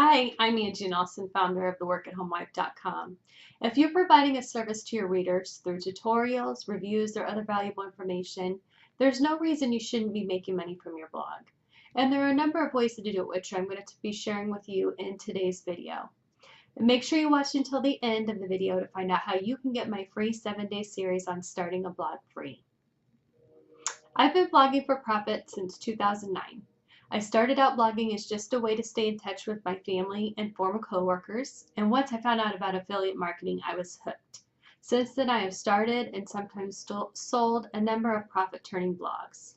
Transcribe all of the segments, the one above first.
Hi, I'm Angie, founder of theworkathomelife.com. If you're providing a service to your readers through tutorials, reviews, or other valuable information, there's no reason you shouldn't be making money from your blog. And there are a number of ways to do it, which I'm going to be sharing with you in today's video. And make sure you watch until the end of the video to find out how you can get my free 7-day series on starting a blog free. I've been blogging for profit since 2009. I started out blogging as just a way to stay in touch with my family and former coworkers, and once I found out about affiliate marketing, I was hooked. Since then, I have started and sometimes sold a number of profit-turning blogs.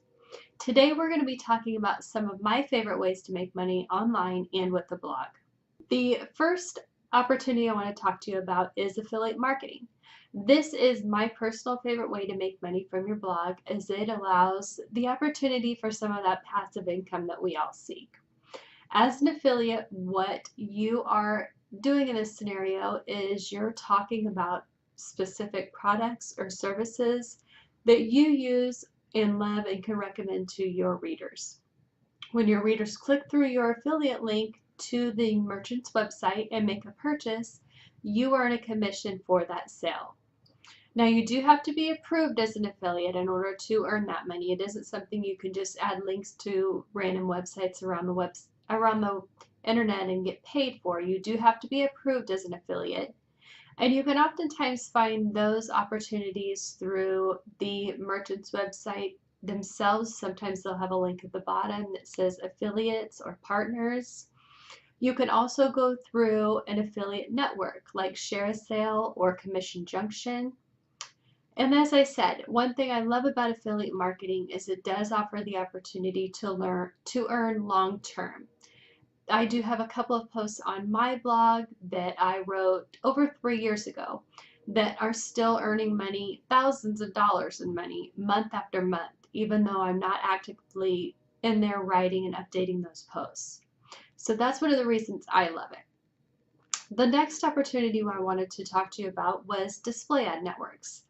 Today, we're going to be talking about some of my favorite ways to make money online and with a blog. The first opportunity I want to talk to you about is affiliate marketing. This is my personal favorite way to make money from your blog, as it allows the opportunity for some of that passive income that we all seek. As an affiliate, what you are doing in this scenario is you're talking about specific products or services that you use and love and can recommend to your readers. When your readers click through your affiliate link to the merchant's website and make a purchase, you earn a commission for that sale. Now, you do have to be approved as an affiliate in order to earn that money. It isn't something you can just add links to random websites around the internet and get paid for. You do have to be approved as an affiliate. And you can oftentimes find those opportunities through the merchant's website themselves. Sometimes they'll have a link at the bottom that says affiliates or partners. You can also go through an affiliate network like Share a Sale or Commission Junction. And as I said, one thing I love about affiliate marketing is it does offer the opportunity to earn long term. I do have a couple of posts on my blog that I wrote over 3 years ago that are still earning money, thousands of dollars in money, month after month, even though I'm not actively in there writing and updating those posts. So that's one of the reasons I love it. The next opportunity I wanted to talk to you about was display ad networks.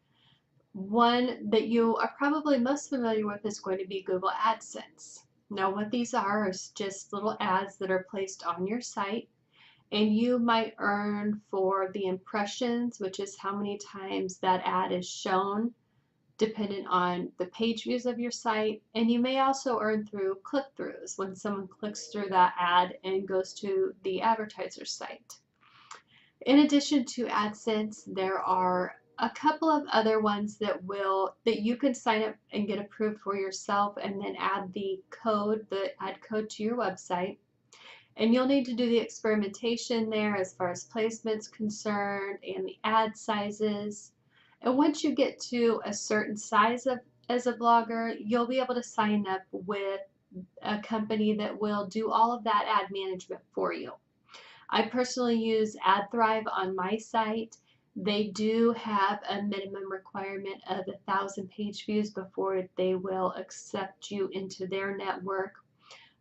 One that you are probably most familiar with is going to be Google AdSense. Now, what these are is just little ads that are placed on your site, and you might earn for the impressions, which is how many times that ad is shown, dependent on the page views of your site. And you may also earn through click-throughs when someone clicks through that ad and goes to the advertiser's site. In addition to AdSense, there are a couple of other ones that you can sign up and get approved for yourself and then add the ad code to your website. And you'll need to do the experimentation there as far as placement's concerned and the ad sizes. And once you get to a certain size as a blogger, you'll be able to sign up with a company that will do all of that ad management for you. I personally use AdThrive on my site. They do have a minimum requirement of 1,000 page views before they will accept you into their network.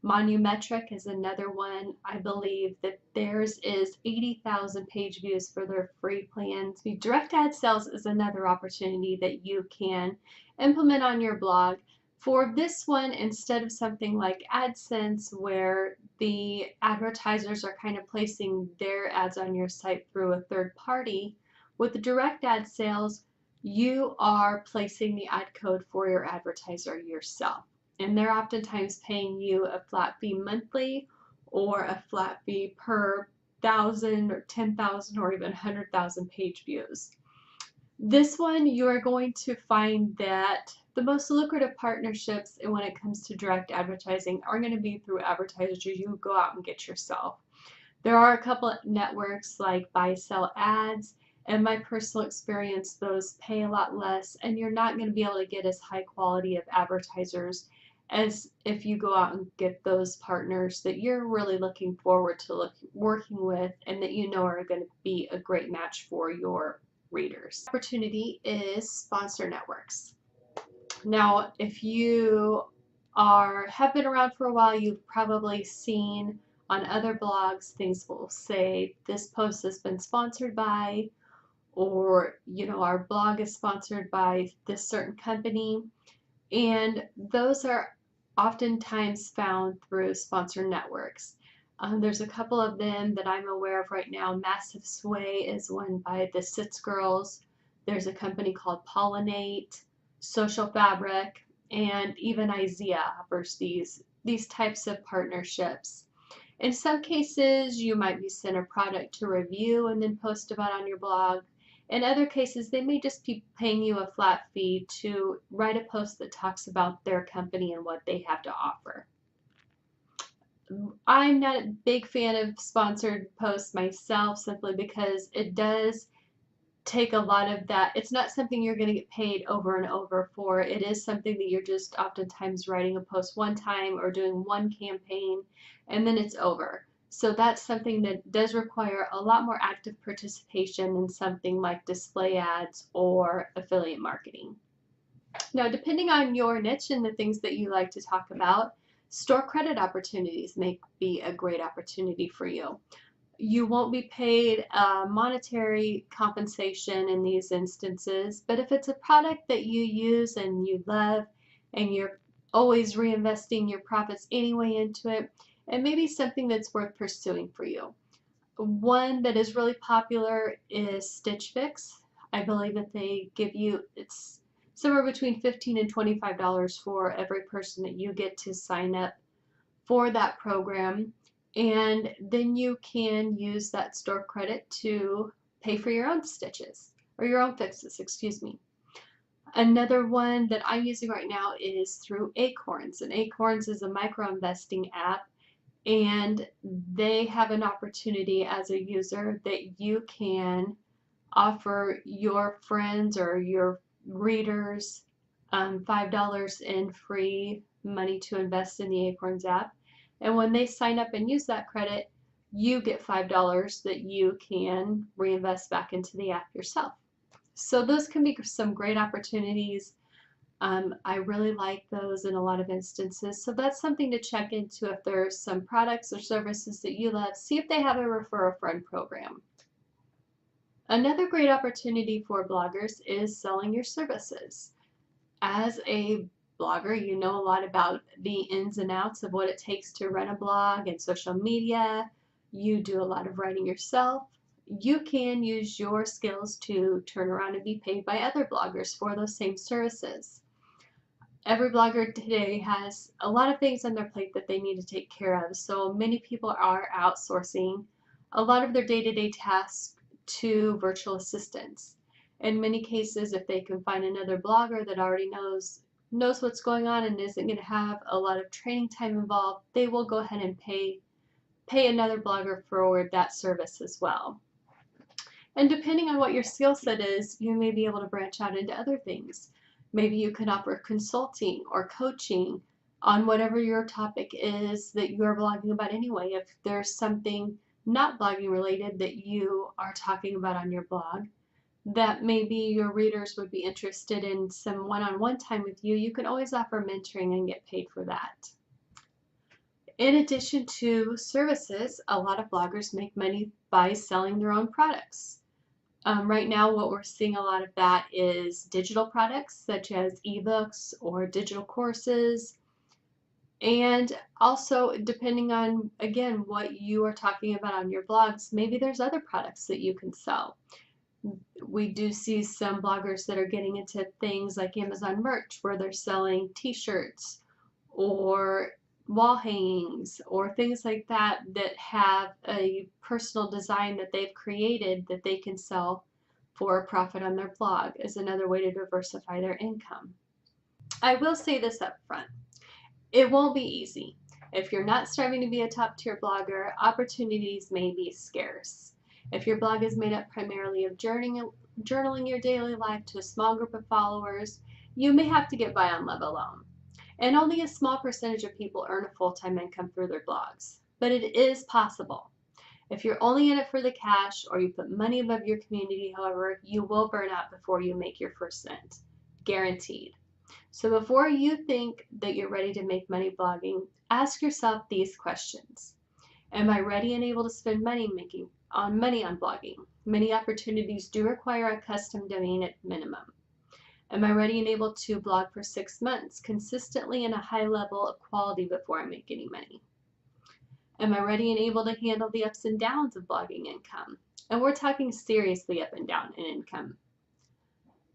Monumetric is another one. I believe that theirs is 80,000 page views for their free plans. The direct ad sales is another opportunity that you can implement on your blog. For this one, instead of something like AdSense where the advertisers are kind of placing their ads on your site through a third party, with the direct ad sales, you are placing the ad code for your advertiser yourself. And they're oftentimes paying you a flat fee monthly or a flat fee per 1,000 or 10,000 or even 100,000 page views. This one, you are going to find that the most lucrative partnerships when it comes to direct advertising are going to be through advertisers you go out and get yourself. There are a couple of networks like Buy Sell Ads. In my personal experience, those pay a lot less, and you're not going to be able to get as high quality of advertisers as if you go out and get those partners that you're really looking forward to working with and that you know are going to be a great match for your readers. Opportunity is sponsor networks. Now, if you have been around for a while, you've probably seen on other blogs things will say this post has been sponsored by, or our blog is sponsored by this certain company, and those are oftentimes found through sponsor networks. There's a couple of them that I'm aware of right now. Massive Sway is one by the Sits Girls. There's a company called Pollinate, Social Fabric, and even IZEA offers these types of partnerships. In some cases, you might be sent a product to review and then post about on your blog. In other cases, they may just be paying you a flat fee to write a post that talks about their company and what they have to offer. I'm not a big fan of sponsored posts myself, simply because it does take a lot of that. It's not something you're going to get paid over and over for. It is something that you're just oftentimes writing a post one time or doing one campaign and then it's over. So that's something that does require a lot more active participation in something like display ads or affiliate marketing. Now, depending on your niche and the things that you like to talk about, store credit opportunities may be a great opportunity for you. You won't be paid monetary compensation in these instances, but if it's a product that you use and you love and you're always reinvesting your profits anyway into it, it may be something that's worth pursuing for you. One that is really popular is Stitch Fix. I believe that they give you, it's somewhere between $15 and $25 for every person that you get to sign up for that program. And then you can use that store credit to pay for your own stitches or your own fixes, excuse me. Another one that I'm using right now is through Acorns, and Acorns is a micro investing app, and they have an opportunity as a user that you can offer your friends or your readers $5 in free money to invest in the Acorns app. And when they sign up and use that credit, you get $5 that you can reinvest back into the app yourself. So those can be some great opportunities. I really like those in a lot of instances. So that's something to check into if there's some products or services that you love. See if they have a refer a friend program. Another great opportunity for bloggers is selling your services. As a blogger, you know a lot about the ins and outs of what it takes to run a blog and social media. You do a lot of writing yourself. You can use your skills to turn around and be paid by other bloggers for those same services. Every blogger today has a lot of things on their plate that they need to take care of, so many people are outsourcing a lot of their day-to-day tasks to virtual assistants. In many cases, if they can find another blogger that already knows what's going on and isn't going to have a lot of training time involved, they will go ahead and pay another blogger for that service as well. And depending on what your skill set is, you may be able to branch out into other things. Maybe you can offer consulting or coaching on whatever your topic is that you're blogging about anyway. If there's something not blogging related that you are talking about on your blog, that maybe your readers would be interested in some one-on-one time with you, you can always offer mentoring and get paid for that. In addition to services, a lot of bloggers make money by selling their own products. Right now, what we're seeing a lot of that is digital products such as ebooks or digital courses. And also, depending on, again, what you are talking about on your blogs, maybe there's other products that you can sell. We do see some bloggers that are getting into things like Amazon merch, where they're selling t-shirts or wall hangings or things like that that have a personal design that they've created that they can sell for a profit on their blog as another way to diversify their income. I will say this up front. It won't be easy. If you're not striving to be a top tier blogger, opportunities may be scarce. If your blog is made up primarily of journaling your daily life to a small group of followers, you may have to get by on love alone. And only a small percentage of people earn a full-time income through their blogs. But it is possible. If you're only in it for the cash or you put money above your community, however, you will burn out before you make your first cent. Guaranteed. So before you think that you're ready to make money blogging, ask yourself these questions. Am I ready and able to spend money on blogging? Many opportunities do require a custom domain at minimum. Am I ready and able to blog for 6 months consistently in a high level of quality before I make any money? Am I ready and able to handle the ups and downs of blogging income? And we're talking seriously up and down in income.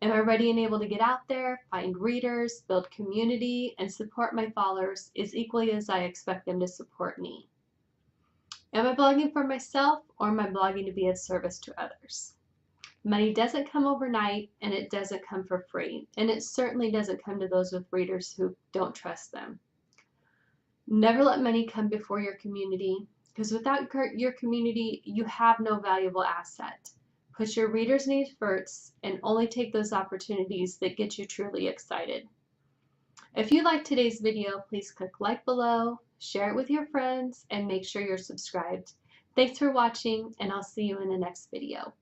Am I ready and able to get out there, find readers, build community, and support my followers as equally as I expect them to support me? Am I blogging for myself, or am I blogging to be of service to others? Money doesn't come overnight, and it doesn't come for free, and it certainly doesn't come to those with readers who don't trust them. Never let money come before your community, because without your community, you have no valuable asset. Put your readers' needs first and only take those opportunities that get you truly excited. If you liked today's video, please click like below, share it with your friends, and make sure you're subscribed. Thanks for watching, and I'll see you in the next video.